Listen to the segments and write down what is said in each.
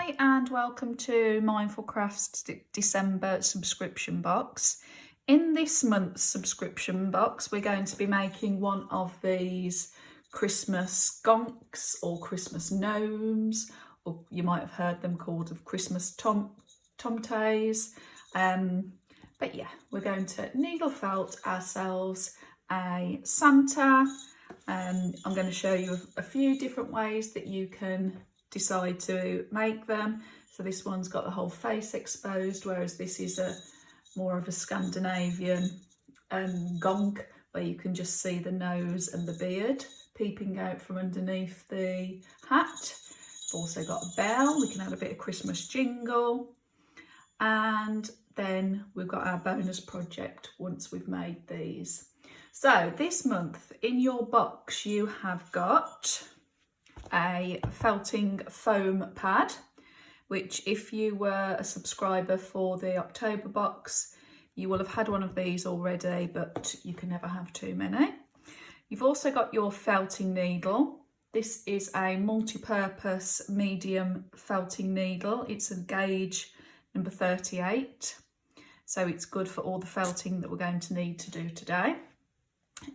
Hi and welcome to Mindful Crafts December subscription box. In this month's subscription box we're going to be making one of these Christmas gonks or Christmas gnomes, or you might have heard them called of Christmas tomtes. But yeah, we're going to needle felt ourselves a Santa. I'm going to show you a few different ways that you can decide to make them. So this one's got the whole face exposed, whereas this is more of a Scandinavian gonk, where you can just see the nose and the beard peeping out from underneath the hat. We've also got a bell, we can add a bit of Christmas jingle, and then we've got our bonus project once we've made these. So this month in your box you have got a felting foam pad, which if you were a subscriber for the October box you will have had one of these already, but you can never have too many. You've also got your felting needle. This is a multi-purpose medium felting needle. It's a gauge number 38, so it's good for all the felting that we're going to need to do today.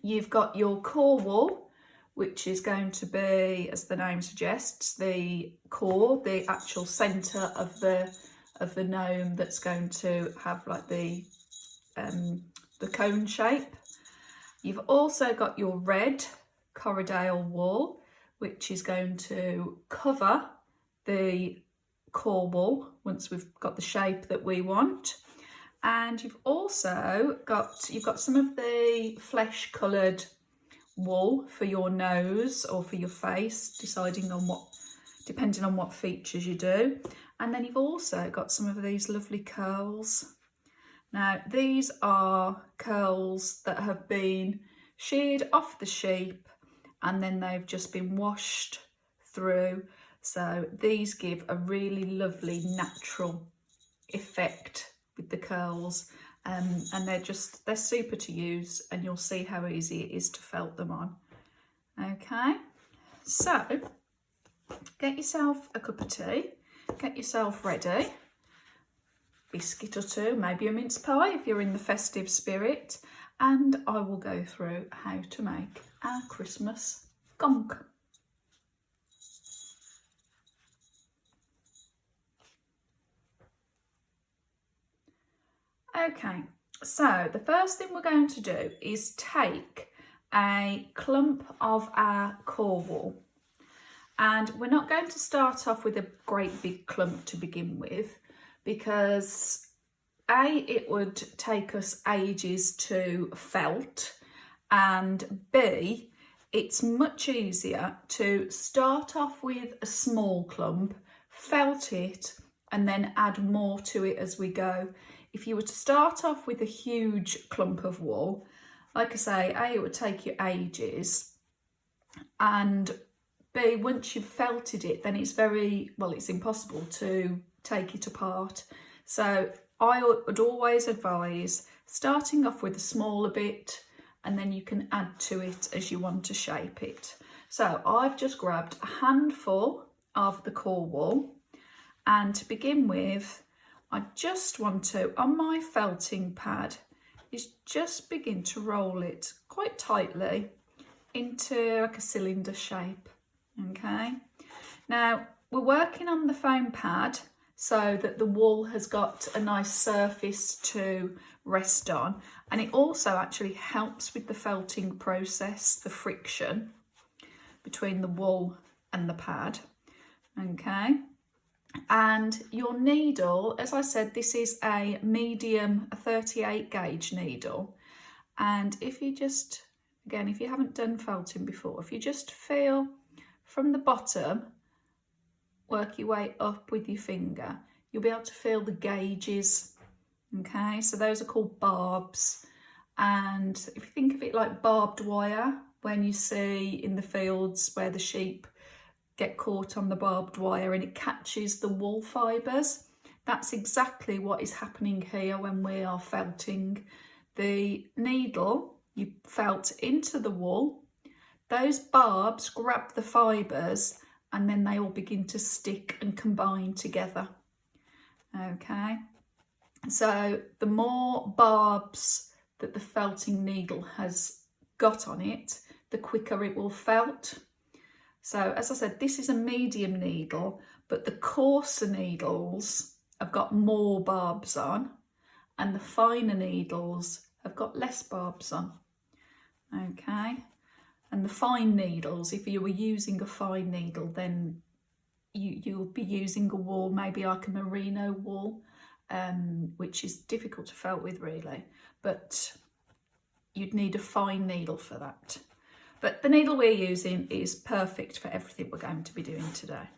You've got your core wool, which is going to be, as the name suggests, the core, the actual centre of the gnome that's going to have like the cone shape. You've also got your red Corriedale wool, which is going to cover the core wool once we've got the shape that we want. And you've also got some of the flesh coloured wool for your nose or for your face, depending on what features you do. And then you've also got some of these lovely curls. Now these are curls that have been sheared off the sheep and then they've just been washed through, so these give a really lovely natural effect with the curls. And they're super to use, and you'll see how easy it is to felt them on. Okay, so get yourself a cup of tea, get yourself ready, biscuit or two, maybe a mince pie if you're in the festive spirit, and I will go through how to make our Christmas gonk. Okay, so the first thing we're going to do is take a clump of our core wool, and we're not going to start off with a great big clump to begin with, because A, it would take us ages to felt, and B, it's much easier to start off with a small clump, felt it, and then add more to it as we go. If you were to start off with a huge clump of wool, like I say, A, it would take you ages, and B, once you've felted it, then it's it's impossible to take it apart. So I would always advise starting off with a smaller bit, and then you can add to it as you want to shape it. So I've just grabbed a handful of the core wool, and to begin with, I just want to, on my felting pad, is just begin to roll it quite tightly into like a cylinder shape. Okay, now we're working on the foam pad so that the wool has got a nice surface to rest on, and it also actually helps with the felting process, the friction between the wool and the pad. Okay, and your needle, as I said, this is a medium, a 38 gauge needle, and if you just, again, if you haven't done felting before, if you just feel from the bottom, work your way up with your finger, you'll be able to feel the gauges. Okay, so those are called barbs, and if you think of it like barbed wire, when you see in the fields where the sheep get caught on the barbed wire and it catches the wool fibres, that's exactly what is happening here when we are felting. The needle, you felt into the wool, those barbs grab the fibres and then they all begin to stick and combine together. Okay, so the more barbs that the felting needle has got on it, the quicker it will felt. So as I said, this is a medium needle, but the coarser needles have got more barbs on, and the finer needles have got less barbs on. Okay, and the fine needles, if you were using a fine needle, then you'll be using a wool, maybe like a merino wool, which is difficult to felt with really, but you'd need a fine needle for that. But the needle we're using is perfect for everything we're going to be doing today.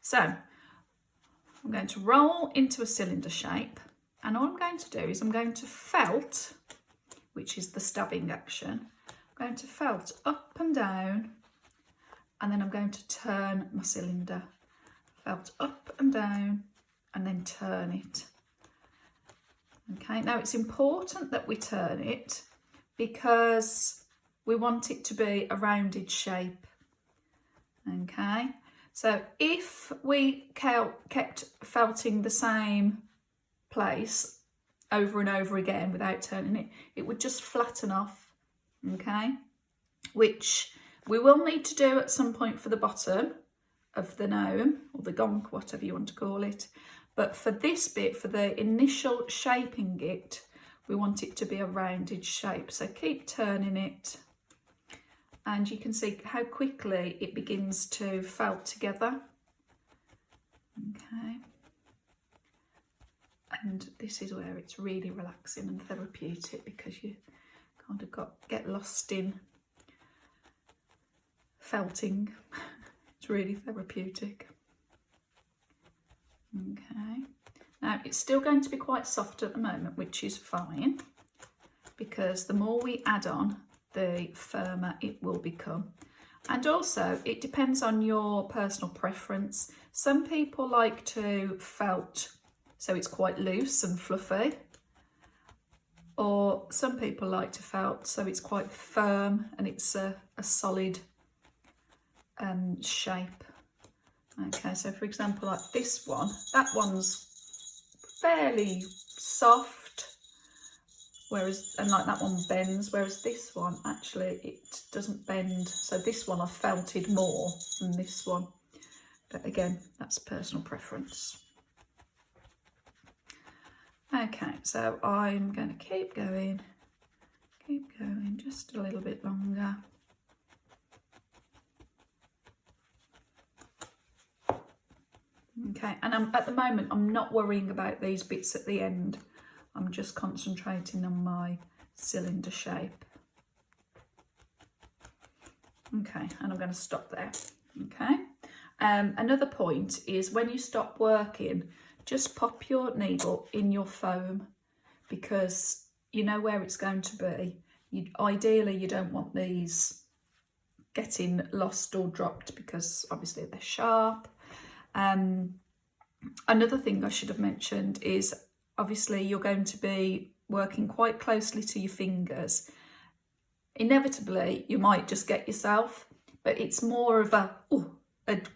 So I'm going to roll into a cylinder shape, and all I'm going to do is I'm going to felt, which is the stabbing action. I'm going to felt up and down, and then I'm going to turn my cylinder. Felt up and down, and then turn it. Okay, now it's important that we turn it because we want it to be a rounded shape. Okay, so if we kept felting the same place over and over again without turning it, it would just flatten off. Okay, which we will need to do at some point for the bottom of the gnome, or the gonk, whatever you want to call it. But for this bit, for the initial shaping it, we want it to be a rounded shape. So keep turning it, and you can see how quickly it begins to felt together. Okay, and this is where it's really relaxing and therapeutic, because you kind of get lost in felting. It's really therapeutic. Okay, now it's still going to be quite soft at the moment, which is fine, because the more we add on, the firmer it will become. And also it depends on your personal preference. Some people like to felt so it's quite loose and fluffy, or some people like to felt so it's quite firm and it's a solid shape. Okay, so for example, like this one, that one's fairly soft, whereas, and like that one bends, whereas this one actually it doesn't bend. So this one I felted more than this one, but again, that's personal preference. Okay, so I'm going to keep going just a little bit longer. Okay, and at the moment I'm not worrying about these bits at the end. I'm just concentrating on my cylinder shape. Okay, and I'm going to stop there. Okay, another point is when you stop working, just pop your needle in your foam, because you know where it's going to be. Ideally you don't want these getting lost or dropped, because obviously they're sharp. Another thing I should have mentioned is obviously you're going to be working quite closely to your fingers. Inevitably you might just get yourself, but it's more of a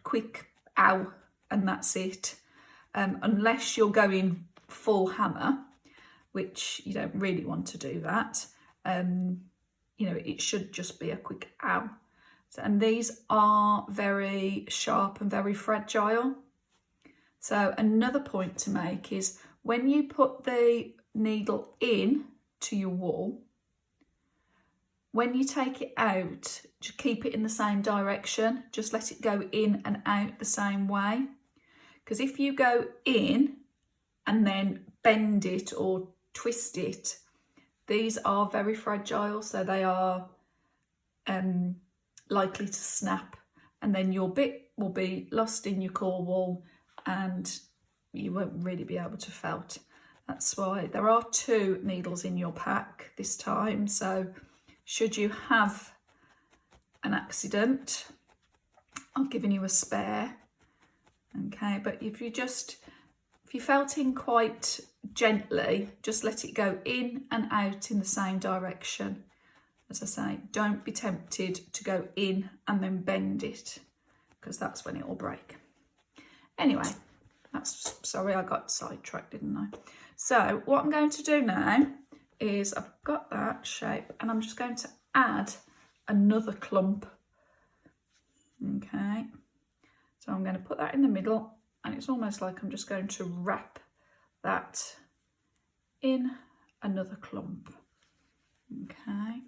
quick ow and that's it, unless you're going full hammer, which you don't really want to do that. You know, it should just be a quick ow. And these are very sharp and very fragile. So another point to make is when you put the needle in to your wool, when you take it out, just keep it in the same direction. Just let it go in and out the same way. Because if you go in and then bend it or twist it, these are very fragile, so they are likely to snap, and then your bit will be lost in your core wool and you won't really be able to felt. That's why there are 2 needles in your pack this time, so should you have an accident, I've given you a spare. Okay, but if you're felting quite gently, just let it go in and out in the same direction. As I say, don't be tempted to go in and then bend it, because that's when it will break. Anyway, sorry, I got sidetracked, didn't I? So what I'm going to do now is I've got that shape and I'm just going to add another clump. Okay, so I'm going to put that in the middle, and it's almost like I'm just going to wrap that in another clump. Okay,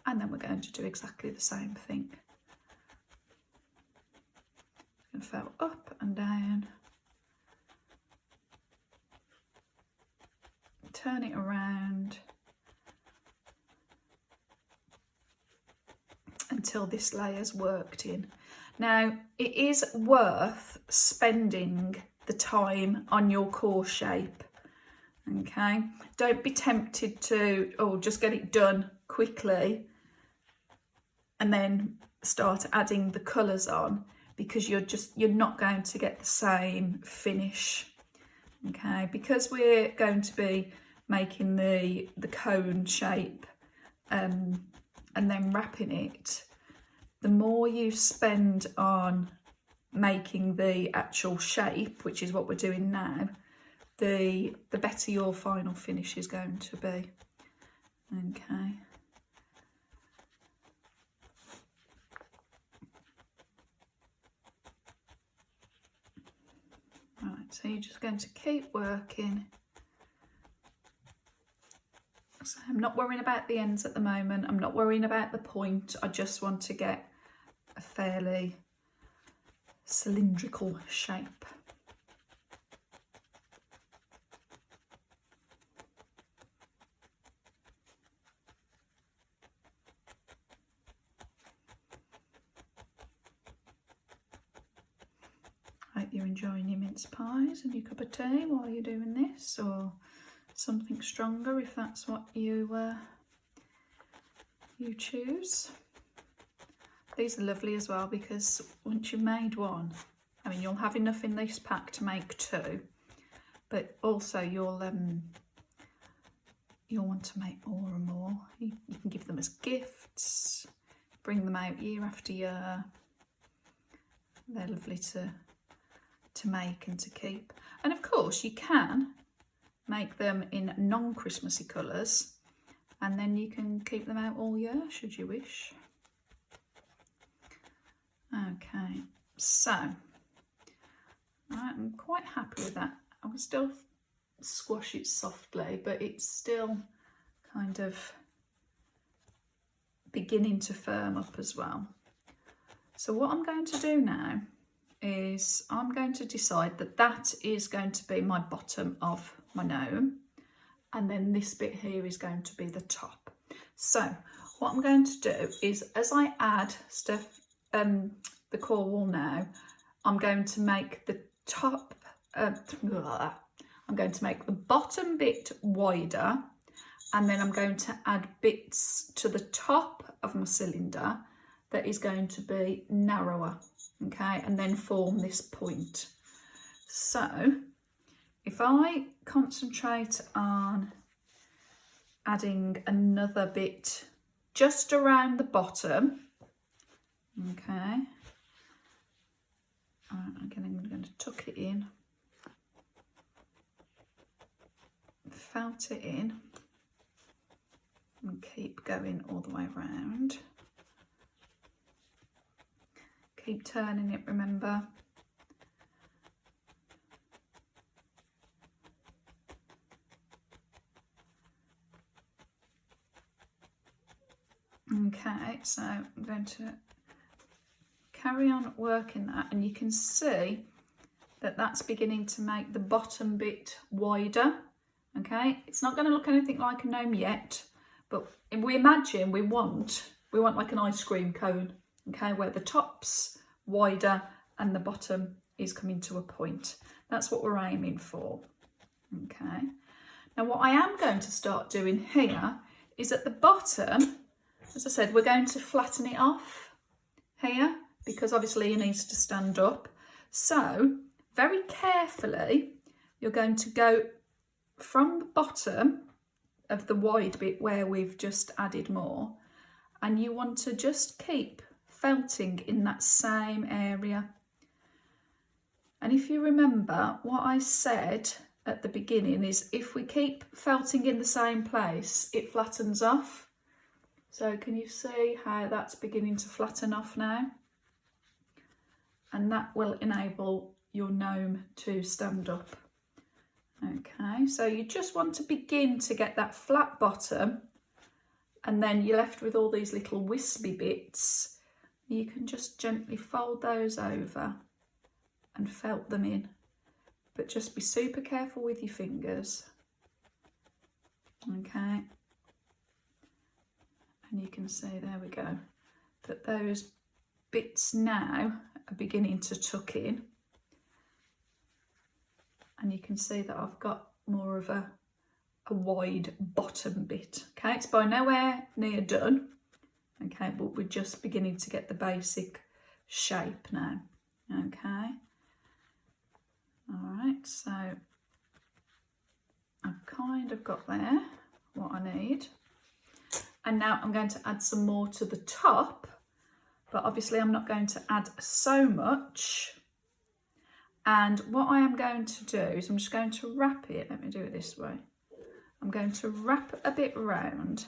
and then we're going to do exactly the same thing. Going to fold up and down, turn it around until this layer's worked in. Now, it is worth spending the time on your core shape, okay? Don't be tempted to, oh, just get it done quickly and then start adding the colours on, because you're not going to get the same finish, okay? Because we're going to be making the cone shape and then wrapping it, the more you spend on making the actual shape, which is what we're doing now, the better your final finish is going to be. Okay. Right, so you're just going to keep working. So I'm not worrying about the ends at the moment. I'm not worrying about the point. I just want to get a fairly cylindrical shape. Hope you're enjoying your mince pies and your cup of tea while you're doing this, or something stronger if that's what you choose. These are lovely as well, because once you've made one, I mean, you'll have enough in this pack to make two, but also you'll want to make more and more. You can give them as gifts, bring them out year after year. They're lovely to make and to keep. And of course you can make them in non-Christmassy colours, and then you can keep them out all year should you wish. Okay, so I'm quite happy with that. I will still squash it softly, but it's still kind of beginning to firm up as well. So what I'm going to do now is I'm going to decide that that is going to be my bottom of my gnome, and then this bit here is going to be the top. So what I'm going to do is, as I add stuff, the core wall now, I'm going to make the top, I'm going to make the bottom bit wider, and then I'm going to add bits to the top of my cylinder that is going to be narrower, okay, and then form this point. So if I concentrate on adding another bit just around the bottom, okay, again I'm going to tuck it in, felt it in, and keep going all the way around. Keep turning it, remember. Okay, so I'm going to carry on working that, and you can see that that's beginning to make the bottom bit wider. Okay, it's not going to look anything like a gnome yet, but we imagine we want like an ice cream cone, okay, where the top's wider and the bottom is coming to a point. That's what we're aiming for. Okay, now what I am going to start doing here is at the bottom, as I said, we're going to flatten it off here, because obviously it needs to stand up. So very carefully you're going to go from the bottom of the wide bit where we've just added more, and you want to just keep felting in that same area. And if you remember, what I said at the beginning is if we keep felting in the same place, it flattens off. So can you see how that's beginning to flatten off now? And that will enable your gnome to stand up. Okay, so you just want to begin to get that flat bottom, and then you're left with all these little wispy bits. You can just gently fold those over and felt them in, but just be super careful with your fingers. Okay, and you can see, there we go, that those bits now are beginning to tuck in, and you can see that I've got more of a wide bottom bit. Okay, it's by nowhere near done. Okay, but we're just beginning to get the basic shape now. Okay, all right, so I've kind of got there what I need, and now I'm going to add some more to the top, but obviously I'm not going to add so much. And what I am going to do is I'm just going to wrap it. Let me do it this way. I'm going to wrap a bit round,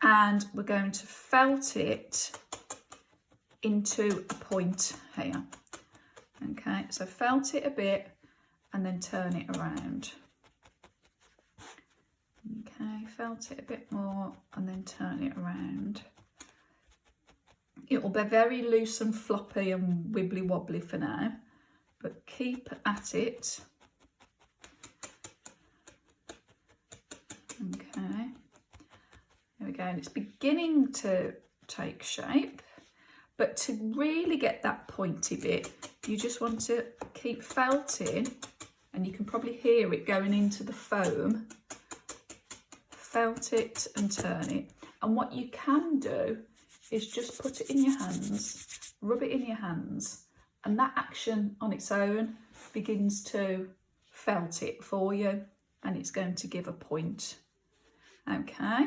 and we're going to felt it into a point here. Okay, so felt it a bit and then turn it around. Okay, felt it a bit more and then turn it around. It will be very loose and floppy and wibbly wobbly for now, but keep at it. Okay, there we go, and it's beginning to take shape, but to really get that pointy bit, you just want to keep felting, and you can probably hear it going into the foam. Felt it and turn it, and what you can do is just put it in your hands, rub it in your hands, and that action on its own begins to felt it for you, and it's going to give a point. Okay,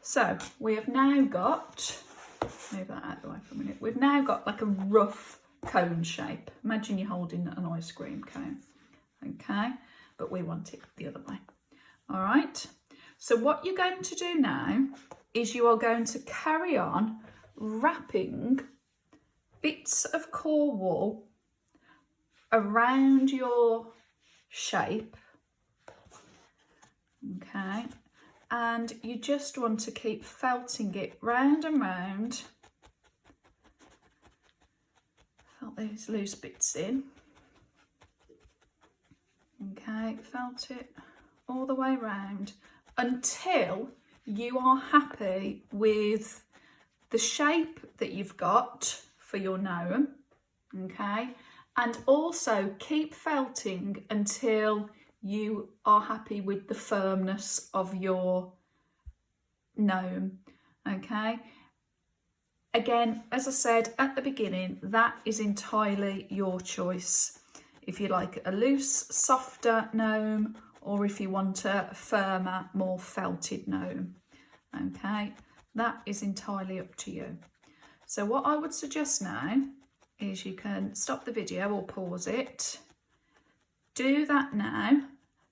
so we have now got, move that out of the way for a minute, we've now got like a rough cone shape. Imagine you're holding an ice cream cone. Okay, but we want it the other way. All right, so what you're going to do now is you are going to carry on wrapping bits of core wool around your shape. Okay, and you just want to keep felting it round and round. Felt these loose bits in. Okay, felt it all the way round until you are happy with the shape that you've got for your gnome. Okay, and also keep felting until you are happy with the firmness of your gnome. Okay, again, as I said at the beginning, that is entirely your choice. If you like a loose, softer gnome, or if you want a firmer, more felted gnome. Okay, that is entirely up to you. So what I would suggest now is you can stop the video or pause it. Do that now.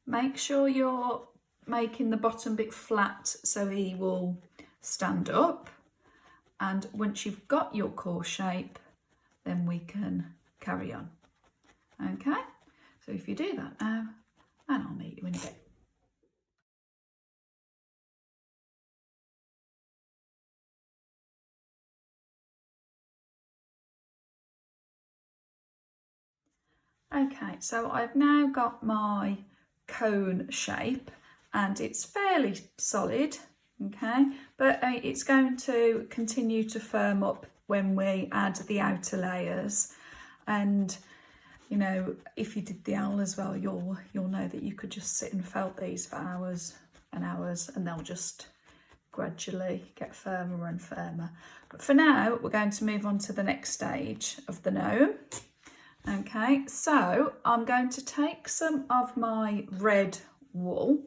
Make sure you're making the bottom bit flat so he will stand up. And once you've got your core shape, then we can carry on. Okay, so if you do that now, and I'll meet you in a bit. Okay, so I've now got my cone shape and it's fairly solid, okay, but it's going to continue to firm up when we add the outer layers. And you know, if you did the owl as well, you'll know that you could just sit and felt these for hours and hours, and they'll just gradually get firmer and firmer. But for now, we're going to move on to the next stage of the gnome. Okay, so I'm going to take some of my red wool,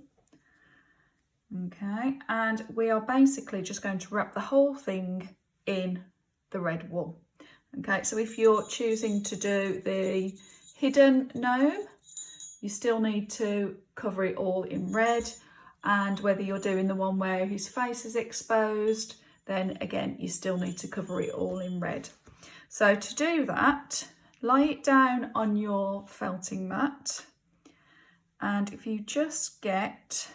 okay, and we are basically just going to wrap the whole thing in the red wool. Okay, so if you're choosing to do the hidden gnome, you still need to cover it all in red, and whether you're doing the one where his face is exposed, then again you still need to cover it all in red. So to do that, lie it down on your felting mat, and if you just get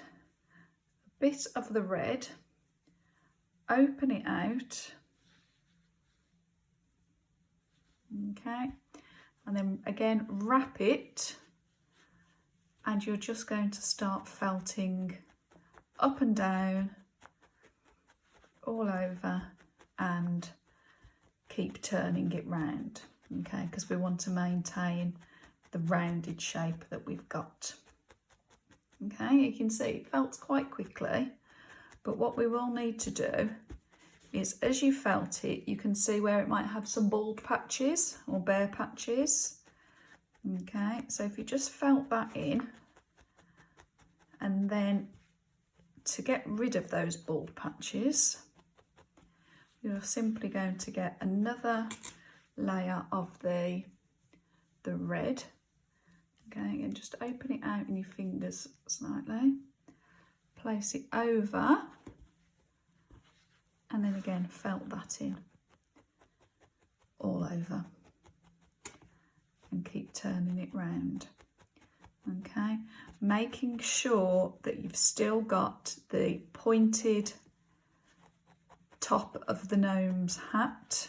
a bit of the red, open it out, okay, and then again wrap it, and you're just going to start felting up and down all over and keep turning it round, okay, because we want to maintain the rounded shape that we've got. Okay, you can see it felts quite quickly, but what we will need to do is, as you felt it, you can see where it might have some bald patches or bare patches. Okay, so if you just felt that in, and then to get rid of those bald patches, you're simply going to get another layer of the red. Okay, and just open it out in your fingers slightly, place it over, and then again felt that in all over and keep turning it round. Okay, making sure that you've still got the pointed top of the gnome's hat,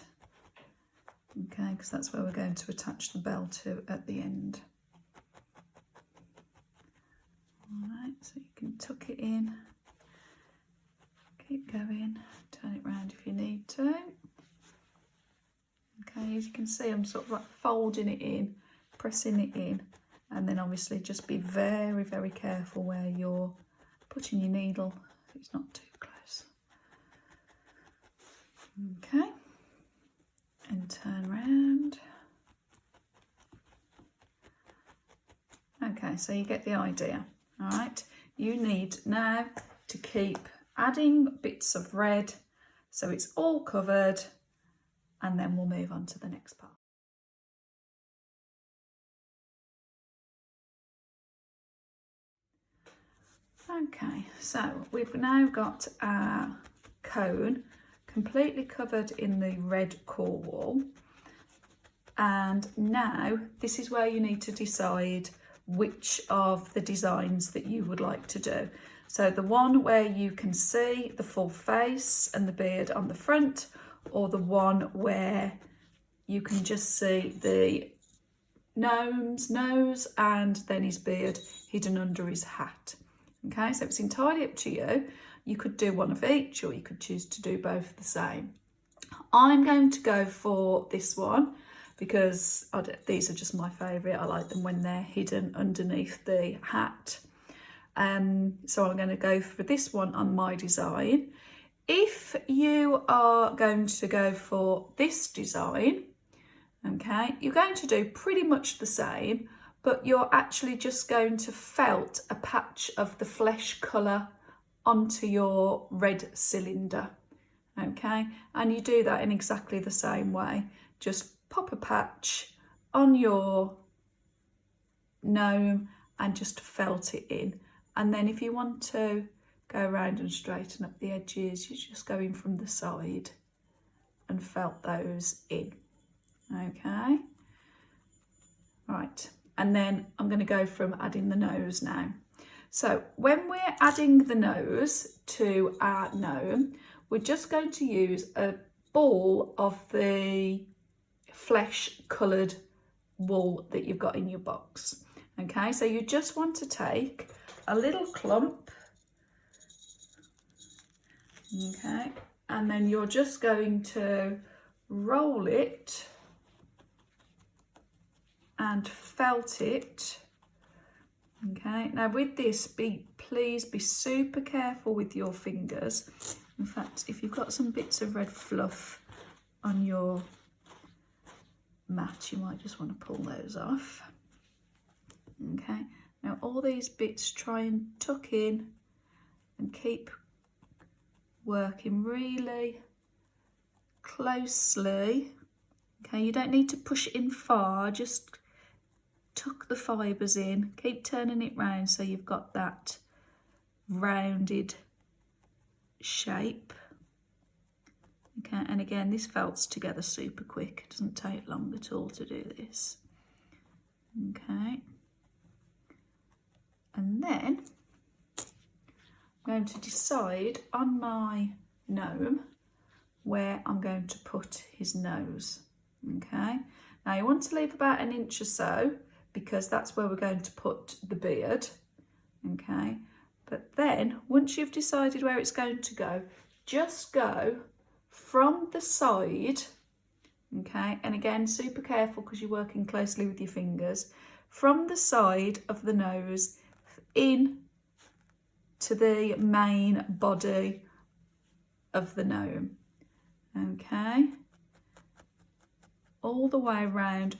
okay, because that's where we're going to attach the bell to at the end. All right, so you can tuck it in, keep going, turn it round if you need to. Okay, as you can see, I'm sort of like folding it in, pressing it in, and then obviously just be very, very careful where you're putting your needle so it's not too close. Okay, and turn round. Okay, so you get the idea. All right, you need now to keep adding bits of red so it's all covered, and then we'll move on to the next part. Okay, so we've now got our cone completely covered in the red core wool, and now this is where you need to decide which of the designs that you would like to do. So the one where you can see the full face and the beard on the front, or the one where you can just see the gnome's nose and then his beard hidden under his hat. Okay, so it's entirely up to you. You could do one of each, or you could choose to do both the same. I'm going to go for this one because these are just my favourite. I like them when they're hidden underneath the hat. So I'm going to go for this one on my design. If you are going to go for this design, okay, you're going to do pretty much the same, but you're actually just going to felt a patch of the flesh colour onto your red cylinder, okay? And you do that in exactly the same way. Just pop a patch on your gnome and just felt it in. And then if you want to go around and straighten up the edges, you just go in from the side and felt those in, okay? Right, and then I'm going to go from adding the nose now. So when we're adding the nose to our gnome, we're just going to use a ball of the flesh coloured wool that you've got in your box. Okay, so you just want to take a little clump, okay, and then you're just going to roll it and felt it. Okay, now with this, please be super careful with your fingers. In fact, if you've got some bits of red fluff on your mat, you might just want to pull those off. Okay, now all these bits try and tuck in and keep working really closely. Okay, you don't need to push it in far, just tuck the fibres in, keep turning it round so you've got that rounded shape. Okay, and again, this felts together super quick. It doesn't take long at all to do this. Okay. And then I'm going to decide on my gnome where I'm going to put his nose. Okay. Now you want to leave about 1 inch or so because that's where we're going to put the beard. Okay. But then once you've decided where it's going to go, just go from the side, okay, and again super careful because you're working closely with your fingers, from the side of the nose in to the main body of the gnome, okay, all the way around.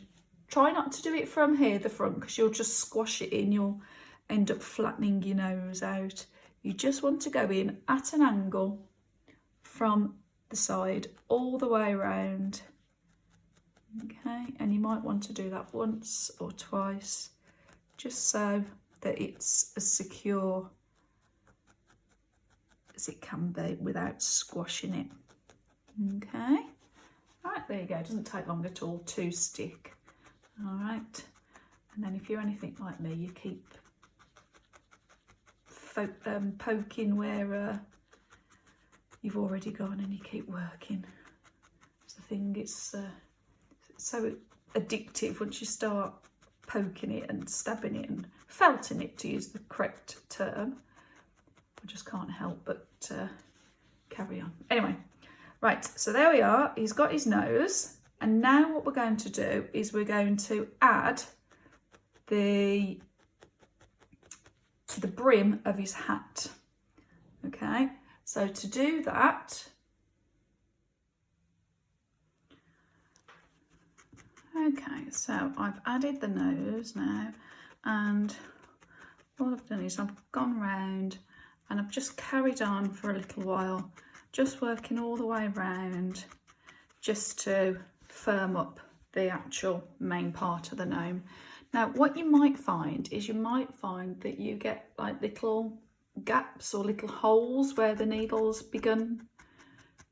Try not to do it from here, the front, because you'll just squash it in, you'll end up flattening your nose out. You just want to go in at an angle from the side all the way around. Okay, and you might want to do that once or twice just so that it's as secure as it can be without squashing it. Okay, right, there you go. It doesn't take long at all to stick. All right, and then if you're anything like me, you keep poking where you've already gone, and you keep working. It's the thing, it's so addictive once you start poking it and stabbing it and felting it, to use the correct term. I just can't help but carry on. Anyway, right, so there we are. He's got his nose, and now what we're going to do is we're going to add the brim of his hat. Okay, so to do that, okay, so I've added the nose now, and all I've done is I've gone round and I've just carried on for a little while, just working all the way around just to firm up the actual main part of the gnome. Now what you might find is that you get like little gaps or little holes where the needle's begun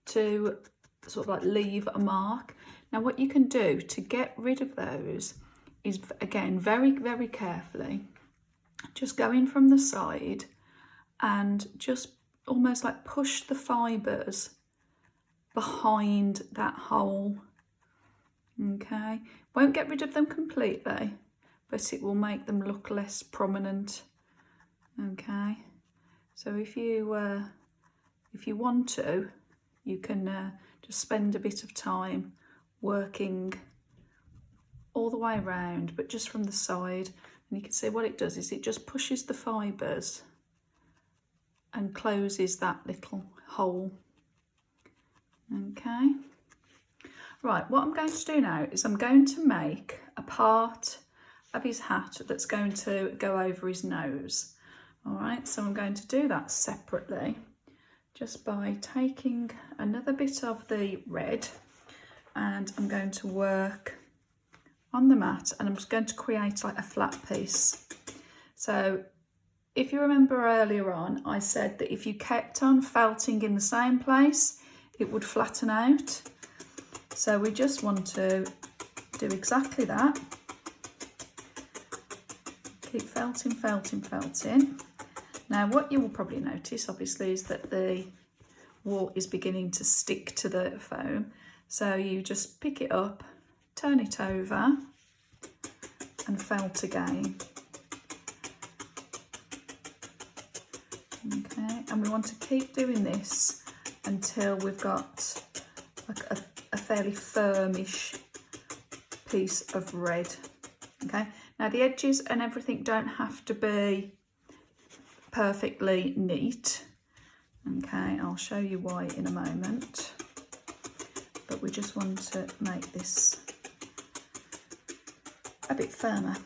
to sort of like leave a mark. Now what you can do to get rid of those is, again, very, very carefully, just go in from the side and just almost like push the fibres behind that hole. Okay, won't get rid of them completely, but it will make them look less prominent. Okay, so if you want to, you can just spend a bit of time working all the way around, but just from the side, and you can see what it does is it just pushes the fibres and closes that little hole. Okay, right, what I'm going to do now is I'm going to make a part of his hat that's going to go over his nose. All right, so I'm going to do that separately just by taking another bit of the red, and I'm going to work on the mat, and I'm just going to create like a flat piece. So if you remember earlier on, I said that if you kept on felting in the same place, it would flatten out. So we just want to do exactly that. Keep felting, felting, felting. Now what you will probably notice, obviously, is that the wart is beginning to stick to the foam. So you just pick it up, turn it over and felt again. Okay, and we want to keep doing this until we've got like a fairly firmish piece of red. Okay, now the edges and everything don't have to be perfectly neat. Okay, I'll show you why in a moment, but we just want to make this a bit firmer.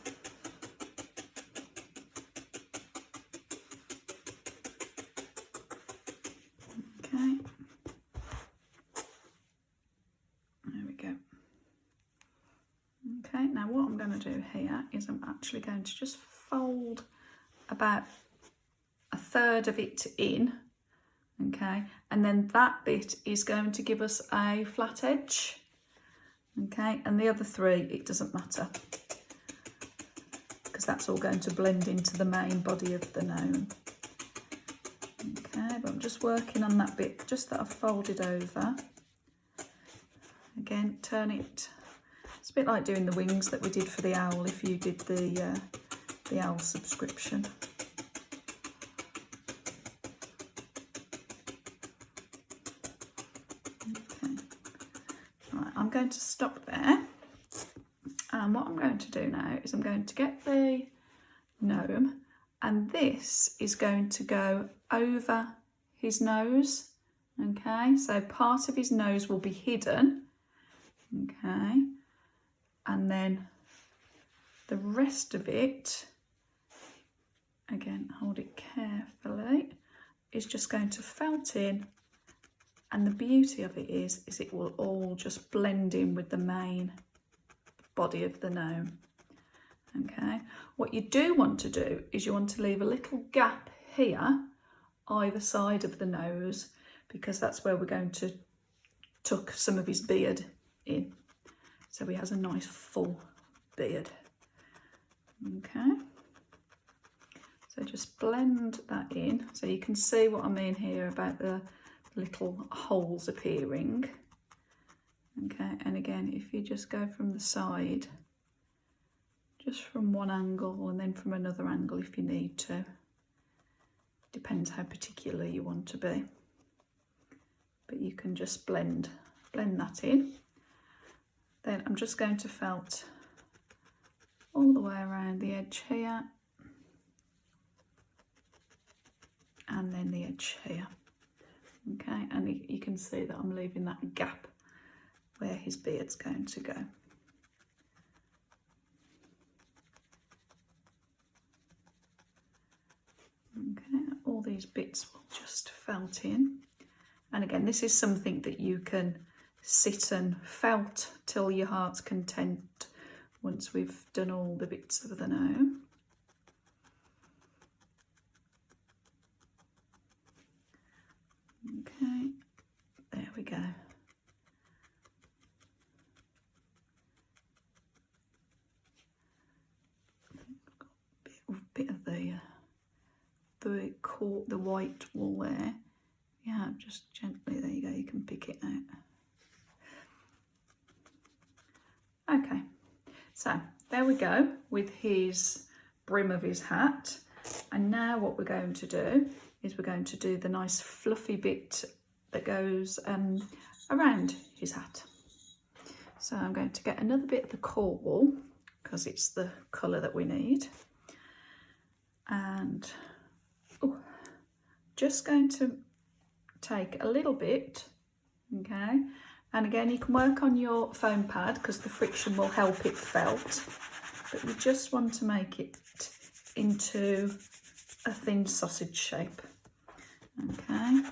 Okay. here is I'm actually going to just fold about 1/3 of it in, okay, and then that bit is going to give us a flat edge, okay, and the other 3, it doesn't matter because that's all going to blend into the main body of the gnome. Okay, but I'm just working on that bit just that I've folded over. Again, turn it. It's a bit like doing the wings that we did for the owl if you did the owl subscription. Okay, right, I'm going to stop there. And what I'm going to do now is I'm going to get the gnome, and this is going to go over his nose. Okay, so part of his nose will be hidden. Okay, and then the rest of it, again, hold it carefully, is just going to felt in, and the beauty of it is it will all just blend in with the main body of the gnome. Okay, what you do want to do is you want to leave a little gap here either side of the nose, because that's where we're going to tuck some of his beard in, so he has a nice full beard. Okay, so just blend that in so you can see what I mean here about the little holes appearing. Okay, and again, if you just go from the side, just from one angle and then from another angle if you need to, depends how particular you want to be, but you can just blend that in. Then I'm just going to felt all the way around the edge here, and then the edge here. Okay, and you can see that I'm leaving that gap where his beard's going to go. Okay, all these bits will just felt in. And again, this is something that you can sit and felt till your heart's content once we've done all the bits of the gnome. Okay, there we go. I've got a bit of the white wool there. Yeah, just gently, there you go, you can pick it out. Okay, so there we go with his brim of his hat. And now what we're going to do is we're going to do the nice fluffy bit that goes around his hat. So I'm going to get another bit of the core wool because it's the colour that we need. And just going to take a little bit, okay, and again you can work on your foam pad because the friction will help it felt, but you just want to make it into a thin sausage shape. Okay,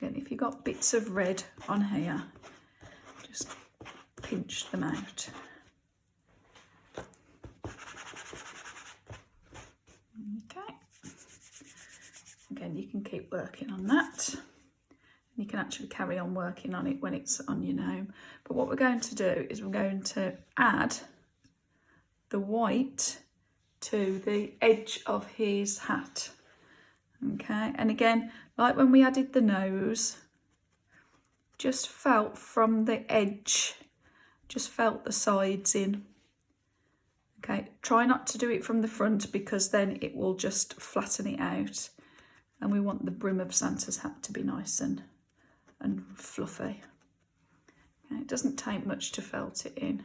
again, if you've got bits of red on here, just pinch them out. Okay, again, you can keep working on that. You can actually carry on working on it when it's on your gnome. But what we're going to do is we're going to add the white to the edge of his hat. Okay, and again, like when we added the nose, just felt from the edge, just felt the sides in. Okay, try not to do it from the front because then it will just flatten it out. And we want the brim of Santa's hat to be nice and fluffy. Okay, it doesn't take much to felt it in.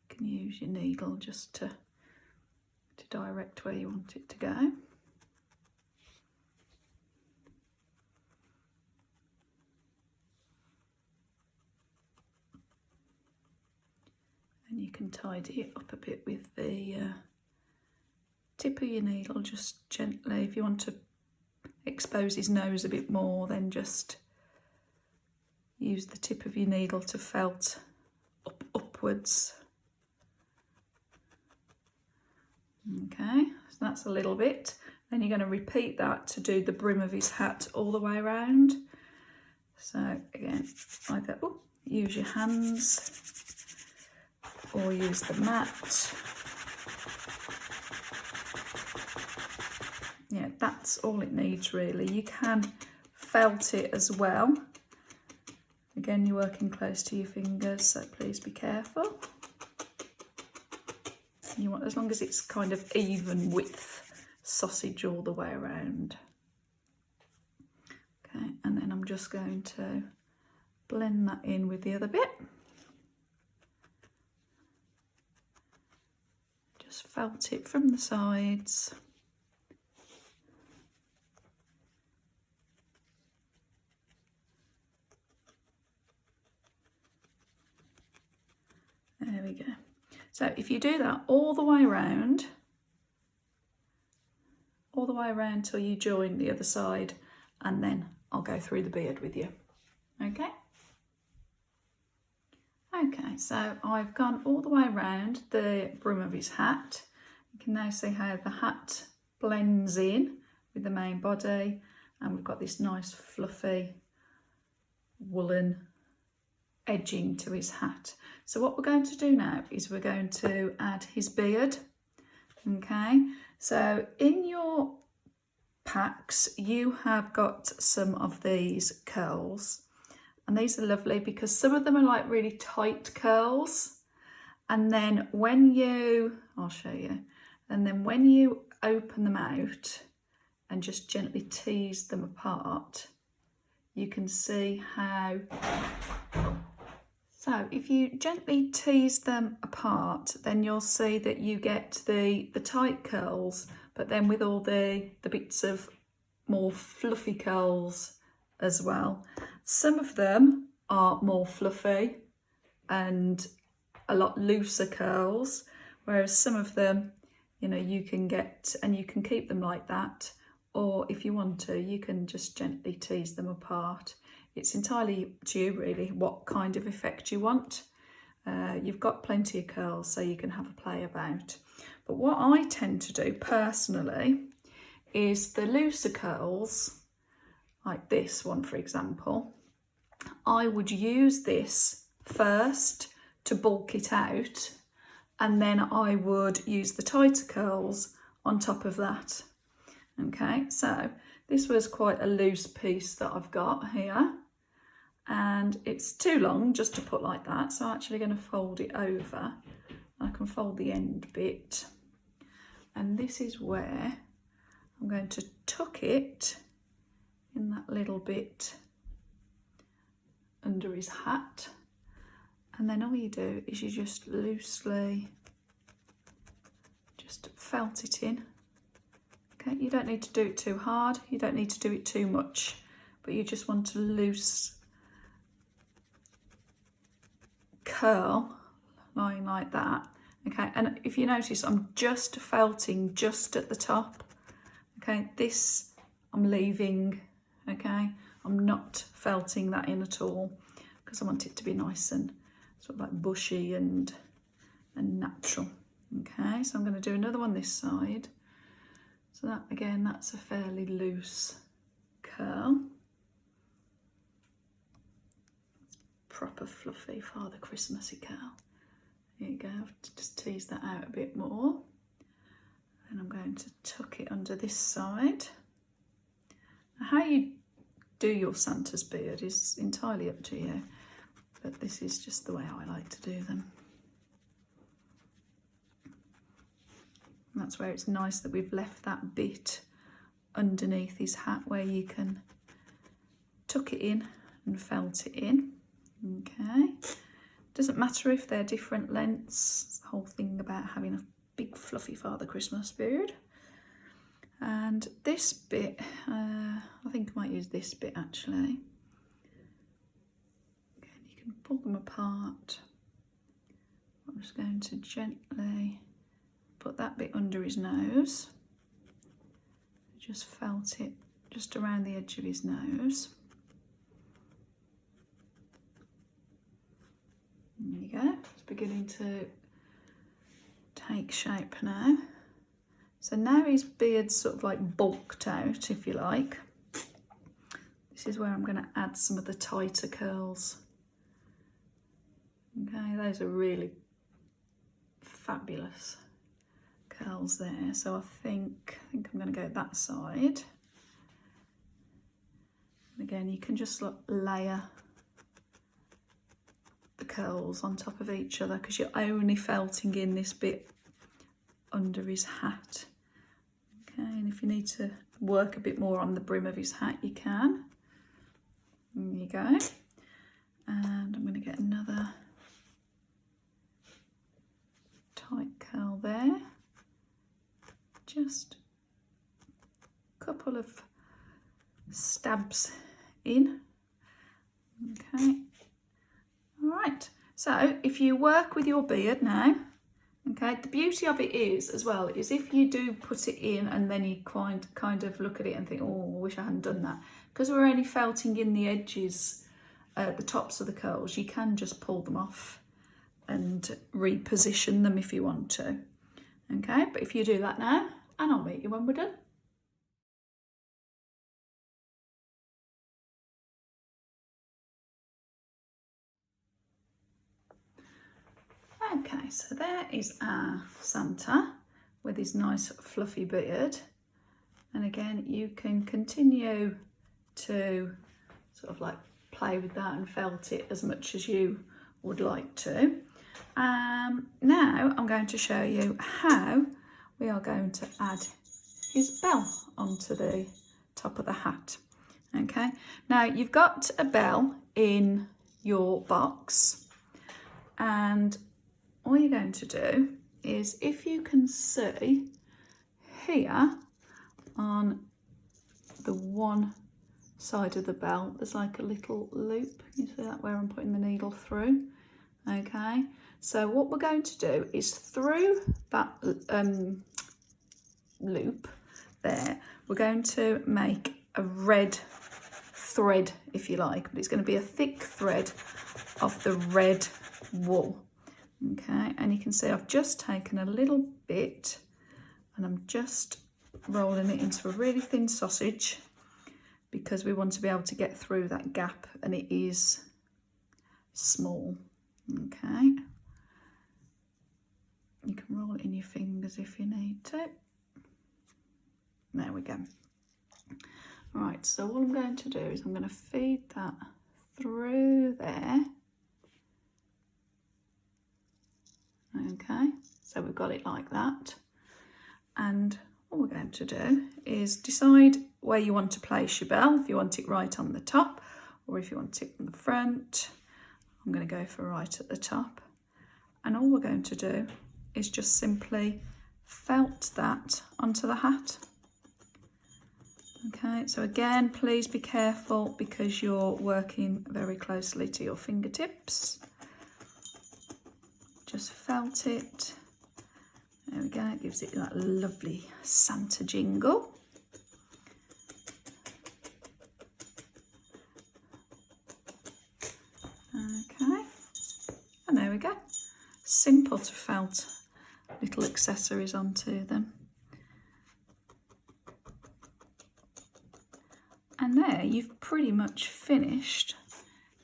You can use your needle just to direct where you want it to go. And you can tidy it up a bit with the tip of your needle, just gently. If you want to expose his nose a bit more, then just use the tip of your needle to felt upwards. Okay, so that's a little bit. Then you're going to repeat that to do the brim of his hat all the way around. So again, either use your hands or use the mat. Yeah, that's all it needs really. You can felt it as well. Again, you're working close to your fingers, so please be careful. You want, as long as it's kind of even width sausage all the way around. Okay, and then I'm just going to blend that in with the other bit. Just felt it from the sides. There we go. So if you do that all the way around till you join the other side, and then I'll go through the beard with you. Okay? Okay, so I've gone all the way around the brim of his hat. You can now see how the hat blends in with the main body, and we've got this nice fluffy woolen edging to his hat. So what we're going to do now is we're going to add his beard. Okay, so in your packs you have got some of these curls, and these are lovely because some of them are like really tight curls, and then when you, I'll show you, and then when you open them out and just gently tease them apart, you can see how. So if you gently tease them apart, then you'll see that you get the tight curls, but then with all the bits of more fluffy curls as well. Some of them are more fluffy and a lot looser curls, whereas some of them, you know, you can get, and you can keep them like that, or if you want to, you can just gently tease them apart. It's entirely up to you really what kind of effect you want. You've got plenty of curls, so you can have a play about. But what I tend to do personally is the looser curls, like this one for example, I would use this first to bulk it out, and then I would use the tighter curls on top of that. Okay, so this was quite a loose piece that I've got here, and it's too long just to put like that, so I'm actually going to fold it over. I can fold the end bit, and this is where I'm going to tuck it in that little bit under his hat, and then all you do is you just loosely just felt it in. Okay, you don't need to do it too hard, you don't need to do it too much, but you just want a loose curl lying like that. Okay, and if you notice, I'm just felting just at the top. Okay, this I'm leaving. Okay, I'm not felting that in at all because I want it to be nice and sort of like bushy and natural. Okay, so I'm going to do another one this side. So that, again, that's a fairly loose curl. Proper fluffy Father Christmassy curl. There you go, just tease that out a bit more. And I'm going to tuck it under this side. Now, how you do your Santa's beard is entirely up to you, but this is just the way I like to do them. That's where it's nice that we've left that bit underneath his hat where you can tuck it in and felt it in. Okay, doesn't matter if they're different lengths. It's the whole thing about having a big fluffy Father Christmas beard. And this bit, I think I might use this bit actually. Again, you can pull them apart. I'm just going to gently put that bit under his nose. Just felt it just around the edge of his nose. There you go, it's beginning to take shape now. So now his beard's sort of like bulked out, if you like. This is where I'm going to add some of the tighter curls. Okay, those are really fabulous curls there. So I think I'm going to go that side. And again, you can just layer the curls on top of each other because you're only felting in this bit under his hat. Okay, and if you need to work a bit more on the brim of his hat, you can. There you go. And I'm going to get another tight curl there. Just a couple of stabs in. Okay. All right. So if you work with your beard now, okay, the beauty of it is as well is if you do put it in and then you kind of look at it and think, oh, I wish I hadn't done that, because we're only felting in the edges, the tops of the curls, you can just pull them off and reposition them if you want to. Okay, but if you do that now, and I'll meet you when we're done. Okay, so there is our Santa with his nice fluffy beard. And again, you can continue to sort of like play with that and felt it as much as you would like to. Now I'm going to show you how we are going to add his bell onto the top of the hat. Okay, now you've got a bell in your box, and all you're going to do is, if you can see here on the one side of the bell, there's like a little loop. You see that, where I'm putting the needle through? Okay, so what we're going to do is through that loop there, we're going to make a red thread, if you like, but it's going to be a thick thread of the red wool. Okay, and you can see I've just taken a little bit and I'm just rolling it into a really thin sausage, because we want to be able to get through that gap, and it is small. Okay, you can roll it in your fingers if you need to. There we go. Right, so what I'm going to do is I'm going to feed that through there. Okay, so we've got it like that. And what we're going to do is decide where you want to place your bell, if you want it right on the top or if you want it on the front. I'm going to go for right at the top. And all we're going to do is just simply felt that onto the hat. Okay, so again, please be careful because you're working very closely to your fingertips. Just felt it. There we go, it gives it that lovely Santa jingle. Okay, and there we go. Simple to felt little accessories onto them. And there you've pretty much finished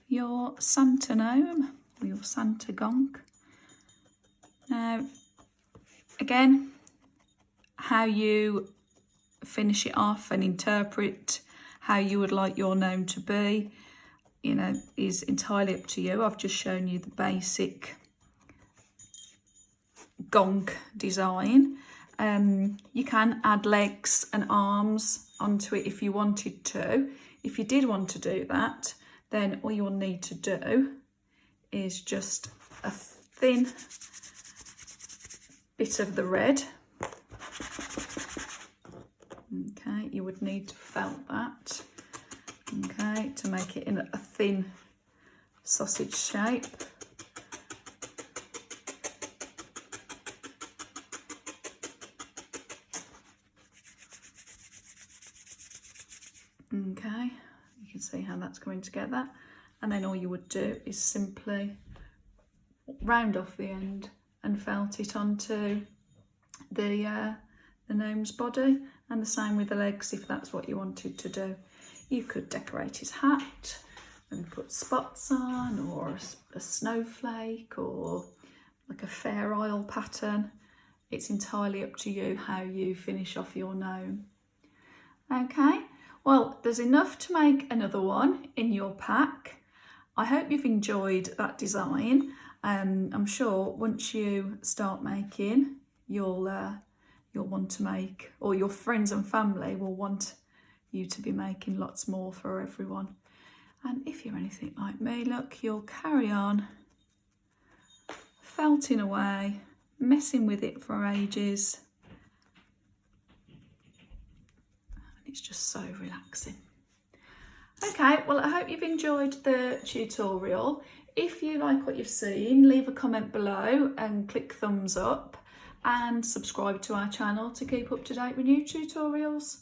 your Santa gnome, or your Santa gonk. Now, again, how you finish it off and interpret how you would like your gnome to be, you know, is entirely up to you. I've just shown you the basic gonk design. You can add legs and arms onto it if you wanted to. If you did want to do that, then all you'll need to do is just a thin bit of the red. Okay, you would need to felt that, okay, to make it in a thin sausage shape. Okay, you can see how that's coming together, and then all you would do is simply round off the end and felt it onto the gnome's body, and the same with the legs if that's what you wanted to do. You could decorate his hat and put spots on, or a snowflake, or like a fair isle pattern. It's entirely up to you how you finish off your gnome. Okay, well, there's enough to make another one in your pack. I hope you've enjoyed that design. I'm sure once you start making, you'll want to make, or your friends and family will want you to be making lots more for everyone. And if you're anything like me, look, you'll carry on felting away, messing with it for ages. And it's just so relaxing. Okay, well, I hope you've enjoyed the tutorial. If you like what you've seen, leave a comment below and click thumbs up, and subscribe to our channel to keep up to date with new tutorials.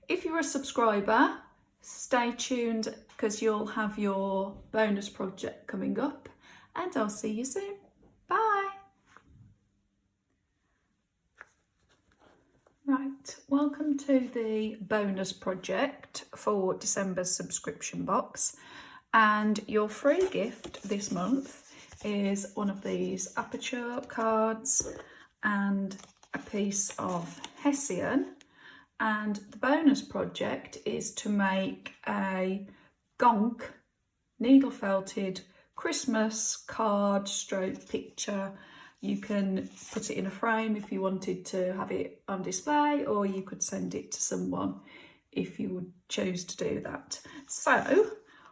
If you're a subscriber, stay tuned because you'll have your bonus project coming up, and I'll see you soon. Bye. Right, welcome to the bonus project for December's subscription box, and your free gift this month is one of these aperture cards and a piece of hessian. And the bonus project is to make a gonk needle felted Christmas card stroke picture. You can put it in a frame if you wanted to have it on display, or you could send it to someone if you would choose to do that. So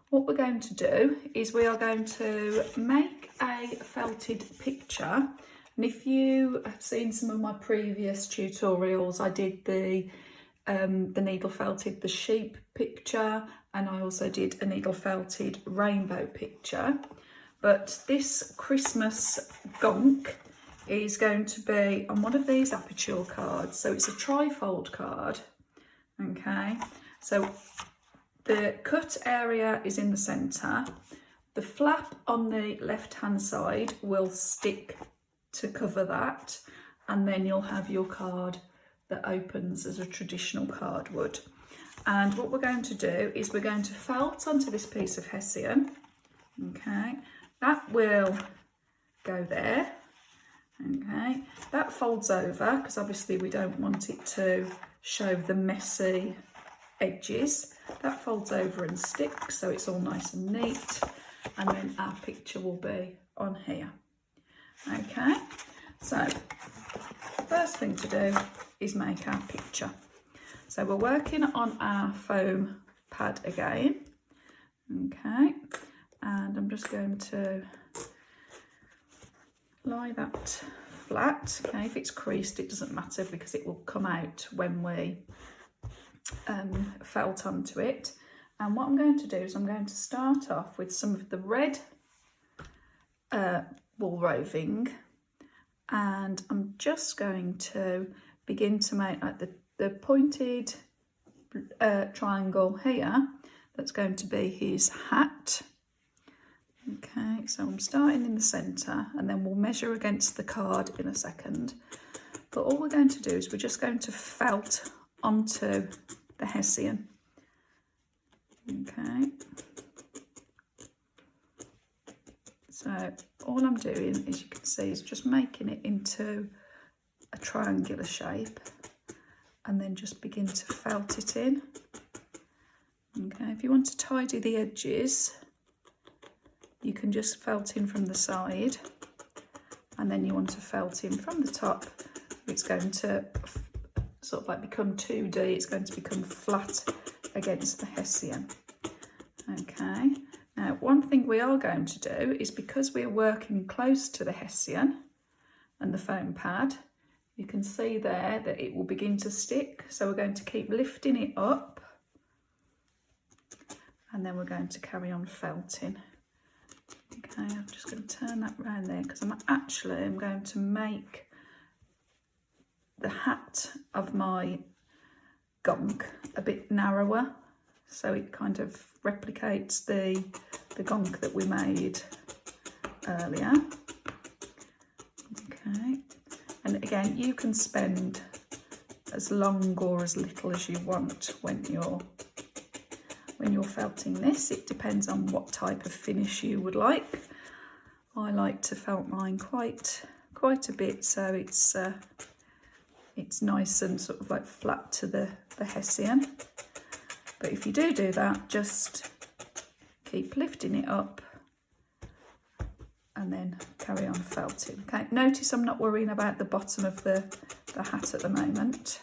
what we're going to do is we are going to make a felted picture. And if you have seen some of my previous tutorials, I did the needle felted the sheep picture, and I also did a needle felted rainbow picture. But this Christmas gonk is going to be on one of these aperture cards. So it's a tri-fold card. Okay, so the cut area is in the centre. The flap on the left hand side will stick to cover that, and then you'll have your card that opens as a traditional card would. And what we're going to do is we're going to felt onto this piece of hessian. Okay, that will go there. Okay, that folds over because obviously we don't want it to show the messy edges. That folds over and sticks, so it's all nice and neat, and then our picture will be on here. Okay, so first thing to do is make our picture. So we're working on our foam pad again. Okay, and I'm just going to lie that flat. Okay, if it's creased it doesn't matter because it will come out when we felt onto it. And what I'm going to do is I'm going to start off with some of the red wool roving, and I'm just going to begin to make like the pointed triangle here. That's going to be his hat. Okay, so I'm starting in the centre, and then we'll measure against the card in a second. But all we're going to do is we're just going to felt onto the hessian. Okay, so all I'm doing, as you can see, is just making it into a triangular shape, and then just begin to felt it in. Okay, if you want to tidy the edges, you can just felt in from the side, and then you want to felt in from the top. It's going to sort of like become 2D, it's going to become flat against the hessian. Okay, now one thing we are going to do is, because we're working close to the hessian and the foam pad, you can see there that it will begin to stick, so we're going to keep lifting it up, and then we're going to carry on felting. Okay, I'm just going to turn that round there because I'm going to make the hat of my gonk a bit narrower, so it kind of replicates the gonk that we made earlier. again, you can spend as long or as little as you want when you're felting this. It depends on what type of finish you would like. I like to felt mine quite a bit, so it's nice and sort of like flat to the Hessian. But if you do that, just keep lifting it up and then carry on felting. Okay, notice I'm not worrying about the bottom of the hat at the moment.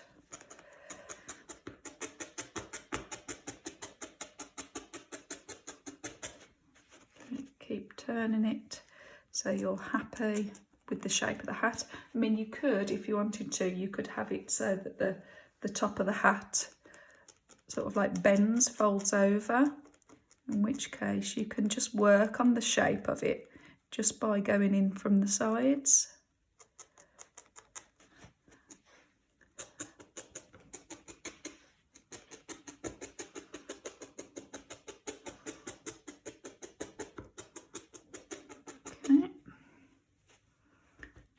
Keep turning it so you're happy with the shape of the hat. I mean, you could, if you wanted to, you could have it so that the top of the hat sort of like bends, folds over, in which case you can just work on the shape of it just by going in from the sides. Okay.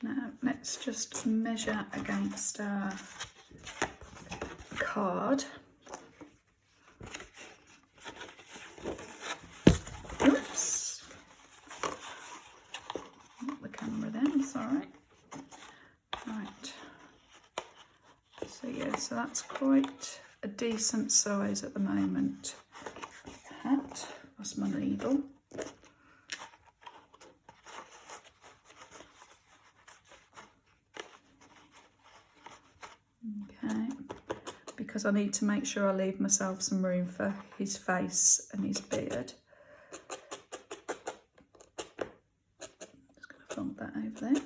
Now let's just measure against our card. Oops. Not the camera then, sorry. Right. So yeah, so that's quite a decent size at the moment. Hat, that's my needle. Okay, because I need to make sure I leave myself some room for his face and his beard. Just going to fold that over there.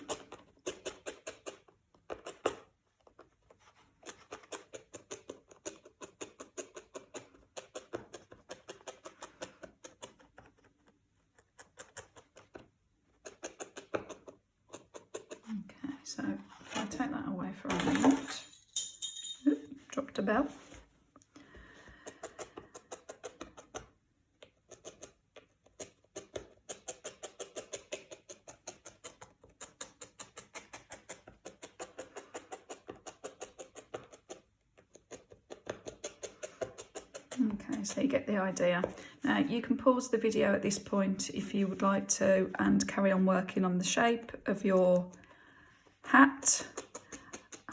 Okay, so if I take that away for a minute. Dropped a bell. Okay, so you get the idea. Now you can pause the video at this point if you would like to and carry on working on the shape of your hat,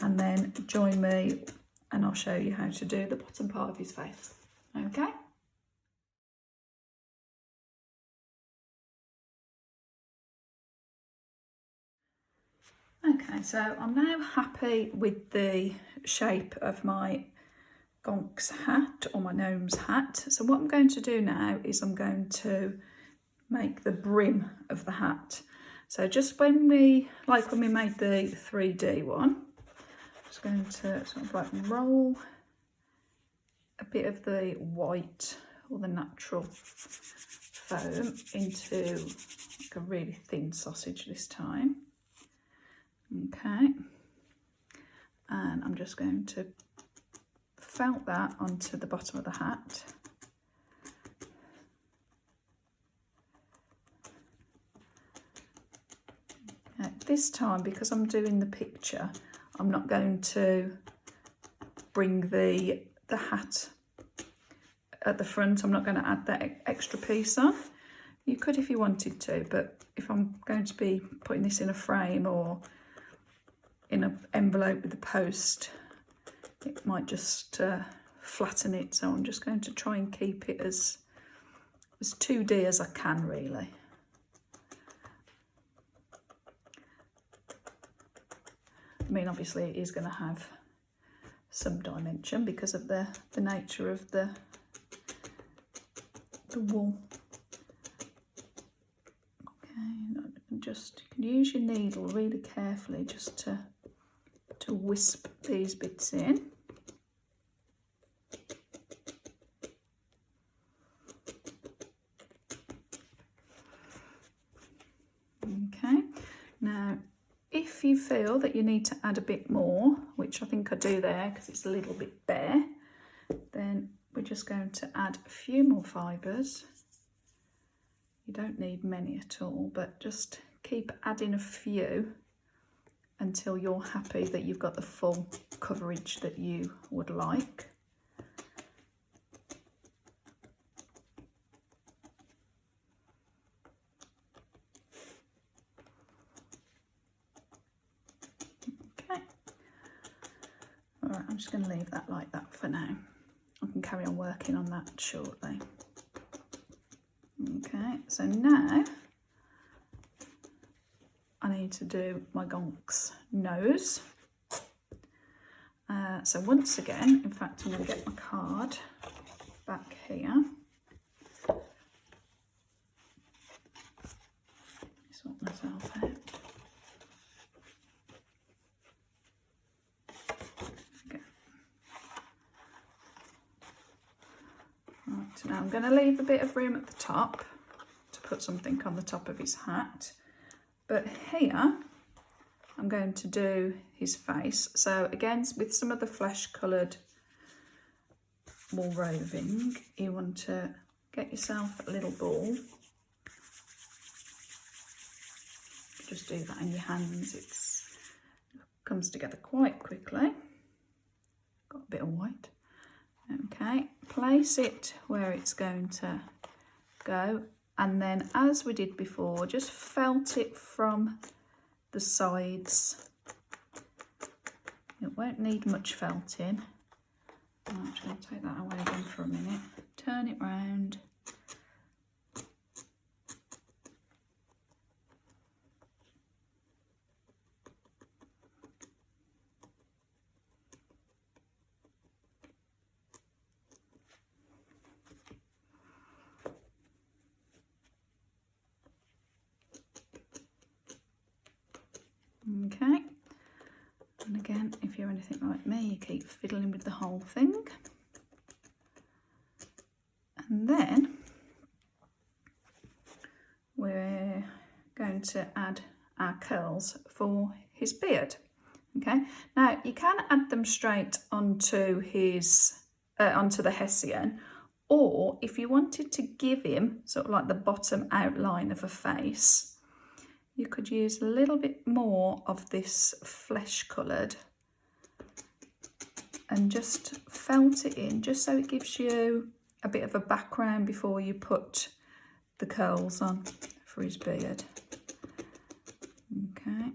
and then join me and I'll show you how to do the bottom part of his face. Okay? Okay, so I'm now happy with the shape of my Gonks hat, or my gnome's hat. So what I'm going to do now is I'm going to make the brim of the hat. So just when we made the 3D one, I'm just going to sort of like roll a bit of the white or the natural foam into like a really thin sausage this time. Okay, and I'm just going to felt that onto the bottom of the hat. This time, because I'm doing the picture, I'm not going to bring the hat at the front. I'm not going to add that extra piece on. You could if you wanted to, but if I'm going to be putting this in a frame or in an envelope with the post, it might just flatten it. So I'm just going to try and keep it as 2D as I can, really. I mean, obviously it is going to have some dimension because of the nature of the wool. Okay, just you can use your needle really carefully just to wisp these bits in. Okay, now if you feel that you need to add a bit more, which I think I do there because it's a little bit bare, then we're just going to add a few more fibres. You don't need many at all, but just keep adding a few until you're happy that you've got the full coverage that you would like. Okay. All right, I'm just going to leave that like that for now. I can carry on working on that shortly. Okay, so now I need to do my Gonks Nose. So once again, in fact, I'm going to get my card back here. Sort myself out. Okay. Right, so now I'm going to leave a bit of room at the top to put something on the top of his hat. But here, I'm going to do his face. So again, with some of the flesh coloured wool roving, you want to get yourself a little ball. Just do that in your hands. It comes together quite quickly. Got a bit of white. Okay, place it where it's going to go. And then, as we did before, just felt it from the sides. It won't need much felting. I'm just going to take that away again for a minute. Turn it round. Okay, and again, if you're anything like me, you keep fiddling with the whole thing. And then we're going to add our curls for his beard. Okay, now you can add them straight onto his onto the Hessian, or if you wanted to give him sort of like the bottom outline of a face, you could use a little bit more of this flesh coloured and just felt it in, just so it gives you a bit of a background before you put the curls on for his beard. Okay.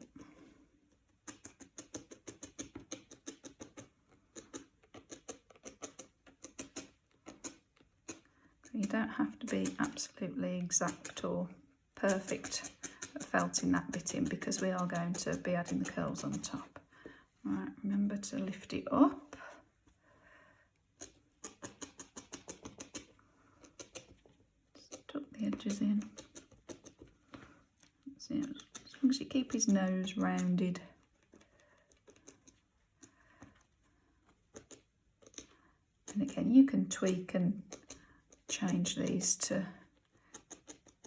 So you don't have to be absolutely exact or perfect at felting that bit in, because we are going to be adding the curls on top. Right, remember to lift it up. Just tuck the edges in. See, as long as you keep his nose rounded. And again, you can tweak and change these to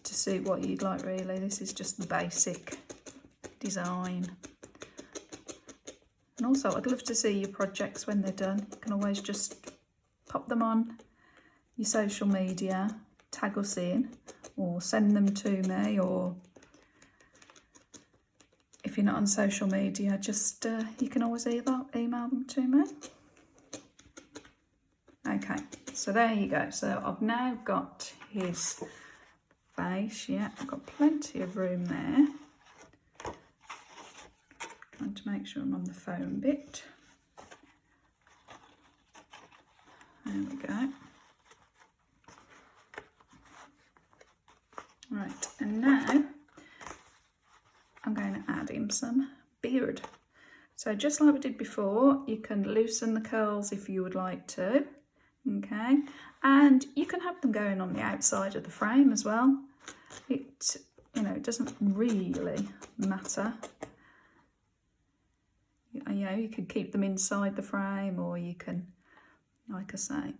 suit what you'd like, really. This is just the basic design. And also, I'd love to see your projects when they're done. You can always just pop them on your social media, tag us in, or send them to me, or if you're not on social media, just you can always email them to me. Okay, so there you go. So I've now got his face. Yeah, I've got plenty of room there. Trying to make sure I'm on the foam bit. There we go. Right, and now I'm going to add him some beard. So just like we did before, you can loosen the curls if you would like to. Okay, and you can have them going on the outside of the frame as well. It, you know, it doesn't really matter. You know, you can keep them inside the frame, or you can, like I say,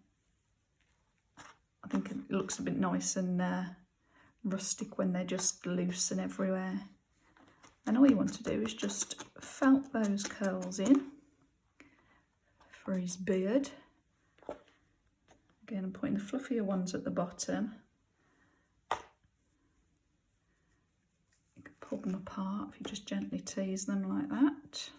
I think it looks a bit nice and rustic when they're just loose and everywhere. And all you want to do is just felt those curls in for his beard. Again, I'm putting the fluffier ones at the bottom. You can pull them apart if you just gently tease them like that.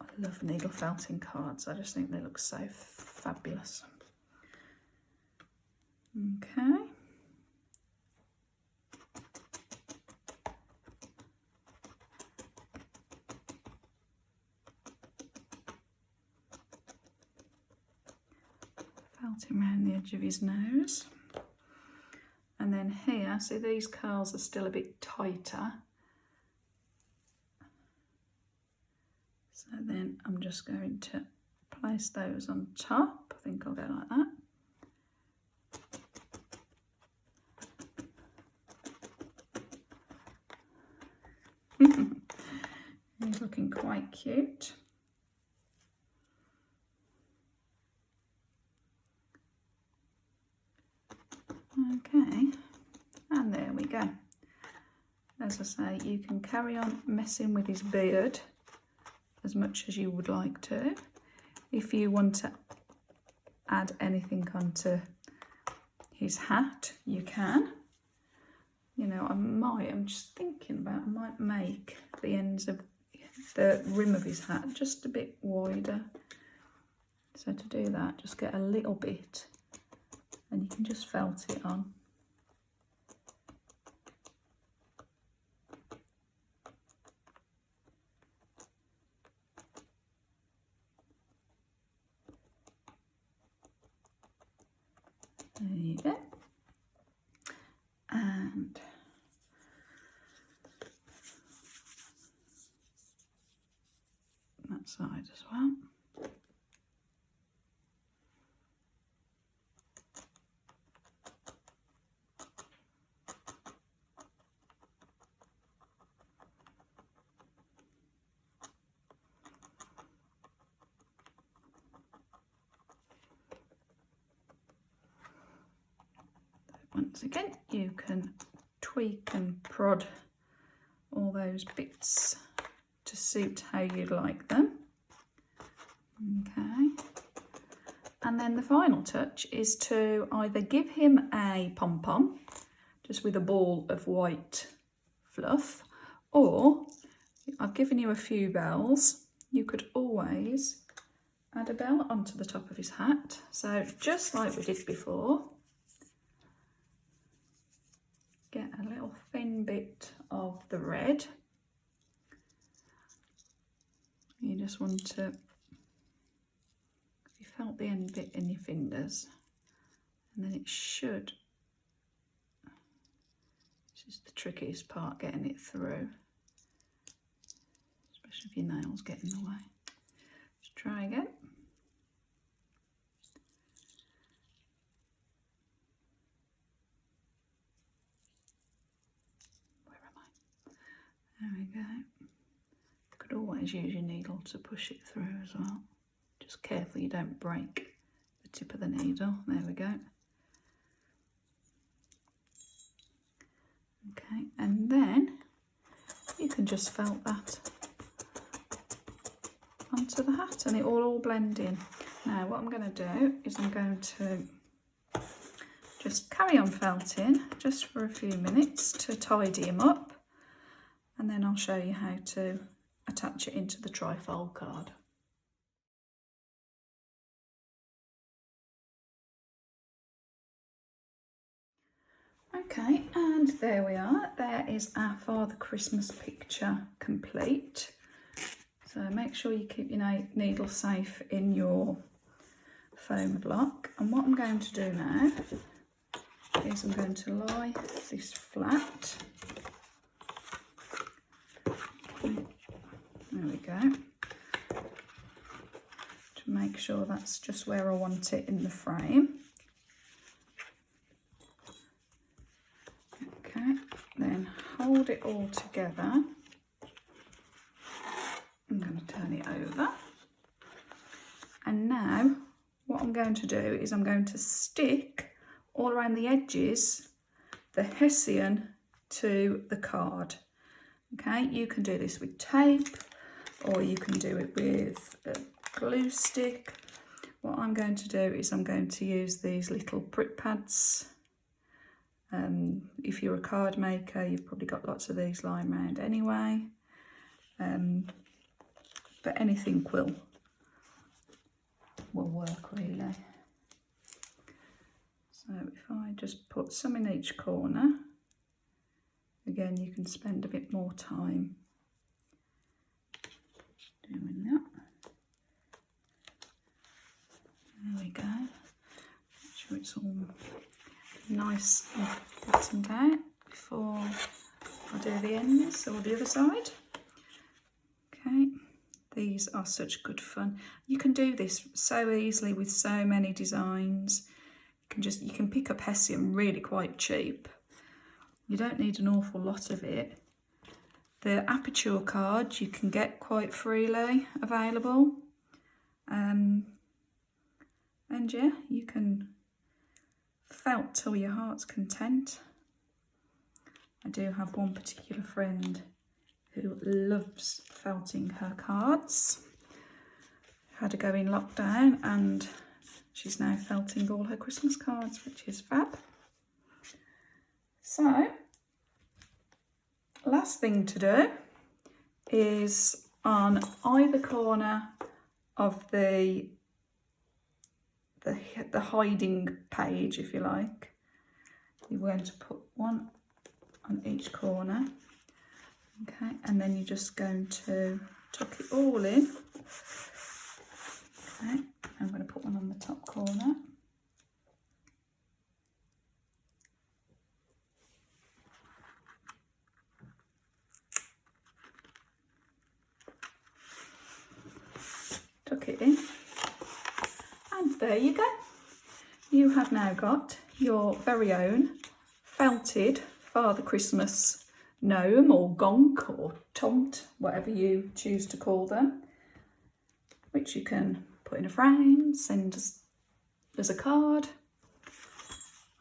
I love needle felting cards. I just think they look so fabulous. Okay. Felting around the edge of his nose. And then here, see these curls are still a bit tighter. So then I'm just going to place those on top. I think I'll go like that. He's looking quite cute. Okay, and there we go. As I say, you can carry on messing with his beard as much as you would like to. If you want to add anything onto his hat, you can. You know, I'm just thinking about, I might make the ends of the rim of his hat just a bit wider. So to do that, just get a little bit and you can just felt it on. There you go. And that side as well. Once again, you can tweak and prod all those bits to suit how you'd like them. Okay. And then the final touch is to either give him a pom-pom, just with a ball of white fluff, or I've given you a few bells. You could always add a bell onto the top of his hat. So just like we did before, get a little thin bit of the red. You just want to, you felt the end bit in your fingers, and then it should, this is the trickiest part, getting it through, especially if your nails get in the way. Let's try again. There we go. You could always use your needle to push it through as well. Just careful you don't break the tip of the needle. There we go. Okay, and then you can just felt that onto the hat and it will all blend in. Now what I'm going to do is I'm going to just carry on felting just for a few minutes to tidy him up. And then I'll show you how to attach it into the trifold card. Okay, and there we are. There is our Father Christmas picture complete. So make sure you keep your needle safe in your foam block. And what I'm going to do now is I'm going to lie this flat. There we go. To make sure that's just where I want it in the frame. Okay, then hold it all together. I'm going to turn it over. And now what I'm going to do is I'm going to stick all around the edges the Hessian to the card. Okay, you can do this with tape, or you can do it with a glue stick, what I'm going to do is I'm going to use these little prick pads. If you're a card maker, you've probably got lots of these lying around anyway. But anything will work really. So if I just put some in each corner, again you can spend a bit more time doing that. There we go. Make sure it's all nice and bottomed out before I do the ends or the other side. Okay, these are such good fun. You can do this so easily with so many designs. You can pick up hessian really quite cheap. You don't need an awful lot of it. The aperture cards you can get quite freely available. And yeah, you can felt till your heart's content. I do have one particular friend who loves felting her cards. Had to go in lockdown and she's now felting all her Christmas cards, which is fab. So, last thing to do is on either corner of the hiding page, if you like, you're going to put one on each corner. Okay, and then you're just going to tuck it all in. Okay, I'm going to put one on the top corner. Tuck it in. And there you go. You have now got your very own felted Father Christmas gnome or gonk or tomte, whatever you choose to call them, which you can put in a frame, send as a card.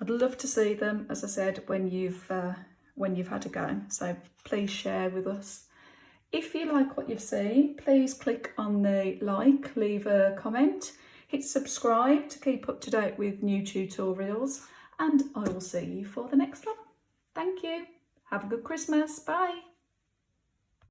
I'd love to see them, as I said, when you've had a go. So please share with us. If you like what you've seen, please click on the like, leave a comment, hit subscribe to keep up to date with new tutorials, and I will see you for the next one. Thank you. Have a good Christmas. Bye.